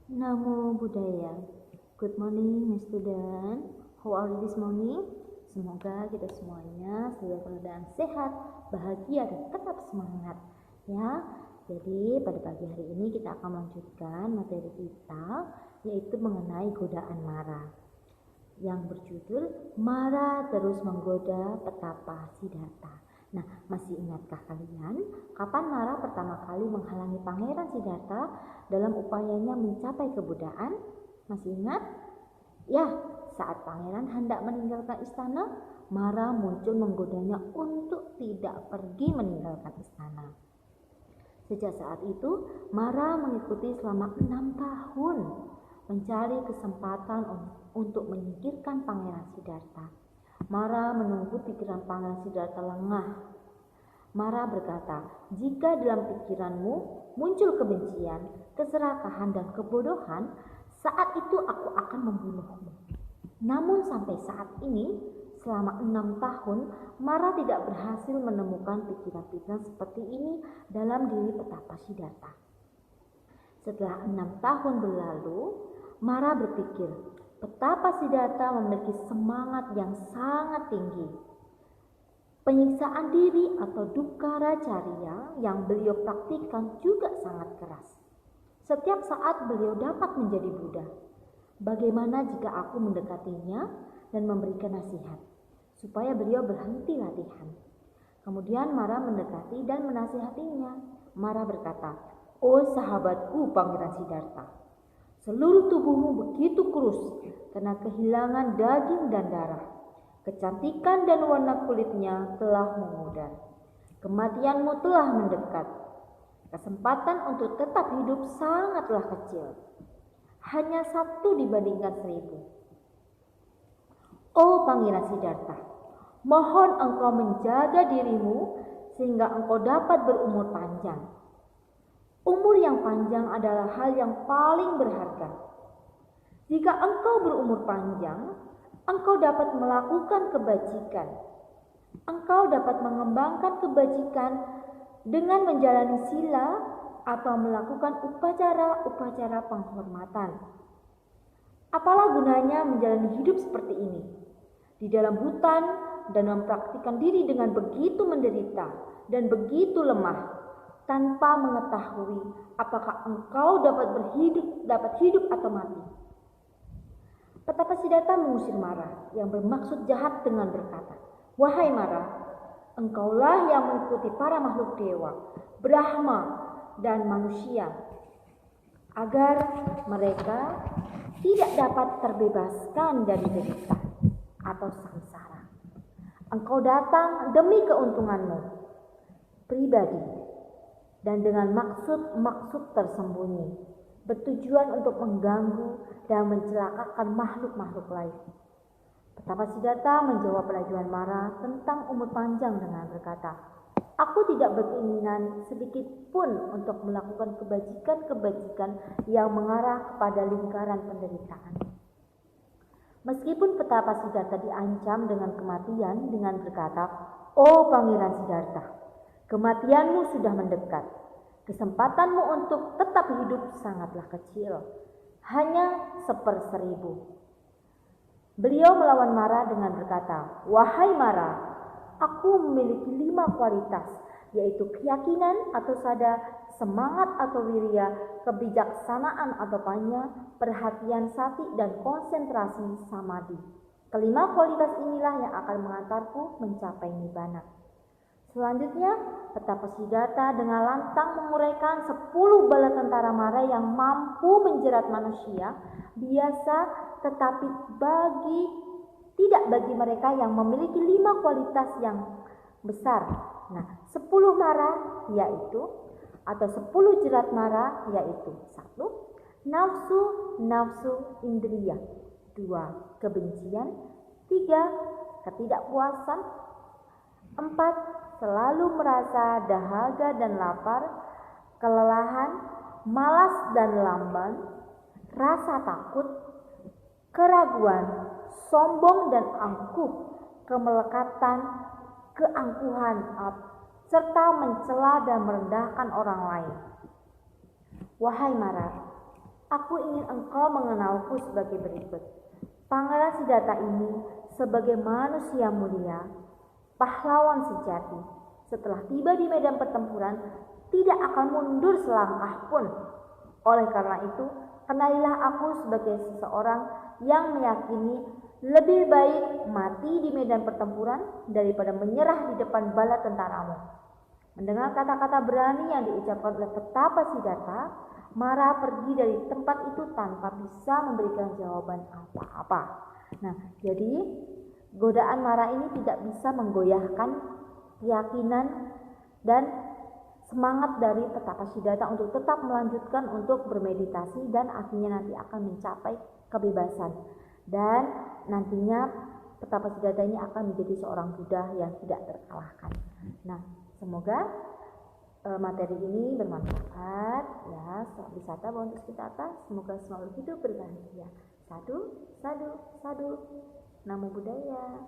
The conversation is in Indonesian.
Namo Buddhaya. Good morning, my student. How are you this morning? Semoga kita semuanya selalu keadaan sehat, bahagia, dan tetap semangat. Ya, jadi pada pagi hari ini kita akan melanjutkan materi kita, yaitu mengenai godaan Mara, yang berjudul Mara terus menggoda petapa Siddhartha. Nah, masih ingatkah kalian kapan Mara pertama kali menghalangi Pangeran Siddhartha dalam upayanya mencapai kebudaan? Masih ingat? Ya, saat Pangeran hendak meninggalkan istana, Mara muncul menggodanya untuk tidak pergi meninggalkan istana. Sejak saat itu, Mara mengikuti selama 6 tahun mencari kesempatan untuk menyingkirkan Pangeran Siddhartha. Mara menunggu pikiran Pangeran Siddhartha lengah. Mara berkata, jika dalam pikiranmu muncul kebencian, keserakahan, dan kebodohan, saat itu aku akan membunuhmu. Namun sampai saat ini, selama 6 tahun, Mara tidak berhasil menemukan pikiran-pikiran seperti ini dalam diri petapa Siddhartha. Setelah 6 tahun berlalu, Mara berpikir, petapa Siddhartha memiliki semangat yang sangat tinggi. Penyiksaan diri atau dukkha carya yang beliau praktikkan juga sangat keras. Setiap saat beliau dapat menjadi Buddha. Bagaimana jika aku mendekatinya dan memberikan nasihat, supaya beliau berhenti latihan? Kemudian Mara mendekati dan menasihatinya. Mara berkata, "Oh sahabatku Pangeran Siddhartha, seluruh tubuhmu begitu kurus karena kehilangan daging dan darah. Kecantikan dan warna kulitnya telah memudar. Kematianmu telah mendekat. Kesempatan untuk tetap hidup sangatlah kecil. Hanya 1 dibandingkan 1000. Oh Pangeran Siddhartha, mohon engkau menjaga dirimu sehingga engkau dapat berumur panjang. Umur yang panjang adalah hal yang paling berharga. Jika engkau berumur panjang, engkau dapat melakukan kebajikan. Engkau dapat mengembangkan kebajikan dengan menjalani sila atau melakukan upacara-upacara penghormatan. Apalah gunanya menjalani hidup seperti ini di dalam hutan dan mempraktikkan diri dengan begitu menderita dan begitu lemah tanpa mengetahui apakah engkau dapat hidup atau mati. Petapa Siddhartha mengusir Mara yang bermaksud jahat dengan berkata, "Wahai Mara, engkaulah yang mengikuti para makhluk dewa, Brahma, dan manusia agar mereka tidak dapat terbebaskan dari derita atau samsara. Engkau datang demi keuntunganmu pribadi dan dengan maksud-maksud tersembunyi, bertujuan untuk mengganggu dan mencelakakan makhluk-makhluk lain." Petapa Siddhartha menjawab perajuan Mara tentang umur panjang dengan berkata, "Aku tidak berkeinginan sedikit pun untuk melakukan kebajikan-kebajikan yang mengarah kepada lingkaran penderitaan." Meskipun petapa Siddhartha diancam dengan kematian dengan berkata, "Oh Pangeran Siddhartha, kematianmu sudah mendekat. Kesempatanmu untuk tetap hidup sangatlah kecil, hanya 1/1000. Beliau melawan Mara dengan berkata, "Wahai Mara, aku memiliki 5 kualitas, yaitu keyakinan atau sada, semangat atau wirya, kebijaksanaan atau panya, perhatian sati, dan konsentrasi samadhi. Kelima kualitas inilah yang akan mengantarku mencapai nibbana." Selanjutnya, petapa Siddhartha dengan lantang menguraikan 10 bala tentara Mara yang mampu menjerat manusia biasa, tetapi tidak bagi mereka yang memiliki 5 kualitas yang besar. Nah, 10 Mara yaitu, atau 10 jerat Mara yaitu: 1. Nafsu indriya. 2. Kebencian. 3. Ketidakpuasan. 4. Selalu merasa dahaga dan lapar, kelelahan, malas dan lamban, rasa takut, keraguan, sombong dan angkuh, kemelekatan, keangkuhan, serta mencela dan merendahkan orang lain. Wahai Mara, Aku ingin engkau mengenalku sebagai berikut. Pangeran Siddhartha ini sebagai manusia mulia, pahlawan sejati, setelah tiba di medan pertempuran tidak akan mundur selangkah pun. Oleh karena itu, kenalilah aku sebagai seseorang yang meyakini lebih baik mati di medan pertempuran daripada menyerah di depan bala tentaramu. Mendengar kata-kata berani yang diucapkan oleh petapa Siddhartha, Mara pergi dari tempat itu tanpa bisa memberikan jawaban apa-apa. Nah, jadi godaan Mara ini tidak bisa menggoyahkan keyakinan dan semangat dari petapa Siddhartha untuk tetap melanjutkan untuk bermeditasi dan akhirnya nanti akan mencapai kebebasan. Dan nantinya petapa Siddhartha ini akan menjadi seorang Buddha yang tidak terkalahkan. Nah, semoga materi ini bermanfaat ya, wisata bonus wisata, semoga selalu hidup berbahagia. Sadu, sadu, sadu. Namo Buddhaya.